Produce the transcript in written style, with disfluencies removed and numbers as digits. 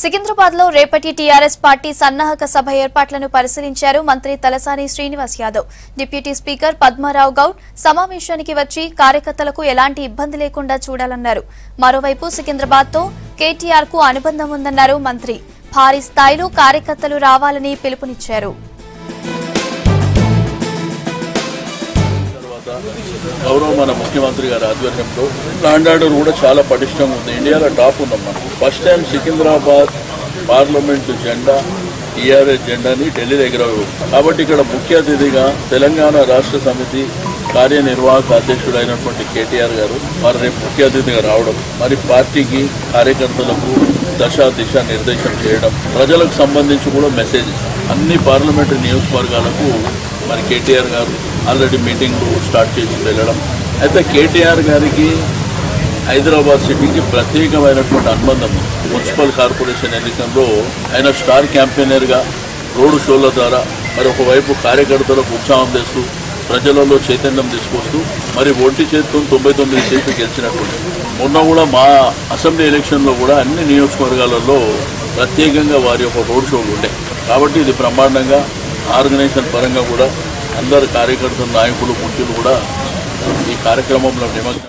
సికింద్రాబాద్ లో రేపటి TRS party సన్నాహక సభ ఏర్పాట్లను పరిశీలించారు మంత్రి తలసాని శ్రీనివాస్ యాదవ్. డిప్యూటీ స్పీకర్ పద్మారావు గౌడ్ సమావేశానికి వచ్చి కార్యకర్తలకు ఎలాంటి ఇబ్బంది లేకుండా చూడాలన్నారు. మరోవైపు సికింద్రాబాద్ తో కేటీఆర్ కు అనుబంధం ఉందన్నారు మంత్రి. భారీ స్థాయిలో కార్యకర్తలు రావాలని పిలుపునిచ్చారు. గౌరవ మన ముఖ్యమంత్రి గారి ఆధ్వర్యంలో ల్యాండ్ ఆర్డర్ కూడా చాలా పటిష్టంగా ఉంది. ఇండియాలో టాప్ ఉన్నాం మనం. ఫస్ట్ టైం సికింద్రాబాద్ పార్లమెంటు జెండా టీఆర్ఎస్ జెండాని ఢిల్లీలో ఎగరవేశారు. కాబట్టి ఇక్కడ ముఖ్య అతిథిగా తెలంగాణ రాష్ట్ర సమితి కార్యనిర్వాహక అధ్యక్షుడైనటువంటి కేటీఆర్ గారు మరి రేపు ముఖ్య అతిథిగా రావడం, మరి పార్టీకి కార్యకర్తలకు దిశ నిర్దేశం చేయడం, ప్రజలకు సంబంధించి కూడా మెసేజెస్ అన్ని పార్లమెంటు నియోజకవర్గాలకు మరి కేటీఆర్ గారు ఆల్రెడీ మీటింగ్లు స్టార్ట్ చేసి వెళ్ళడం. అయితే కేటీఆర్ గారికి హైదరాబాద్ సిటీకి ప్రత్యేకమైనటువంటి అనుబంధం. మున్సిపల్ కార్పొరేషన్ ఎన్నికల్లో ఆయన స్టార్ క్యాంపెయినర్గా రోడ్డు షోల ద్వారా మరి ఒకవైపు కార్యకర్తలకు ఉత్సాహం తెస్తూ ప్రజలలో చైతన్యం తీసుకొస్తూ మరి ఒంటి చేతితో 99 సీట్లు గెలిచినటువంటి మొన్న కూడా మా అసెంబ్లీ ఎలక్షన్లో కూడా అన్ని నియోజకవర్గాలలో ప్రత్యేకంగా వారి యొక్క రోడ్ షోలు ఉండే. కాబట్టి ఇది బ్రహ్మాండంగా ఆర్గనైజేషన్ పరంగా కూడా అందరు కార్యకర్తల నాయకులు ముఖ్యులు కూడా ఈ కార్యక్రమంలో నిమగ్నం.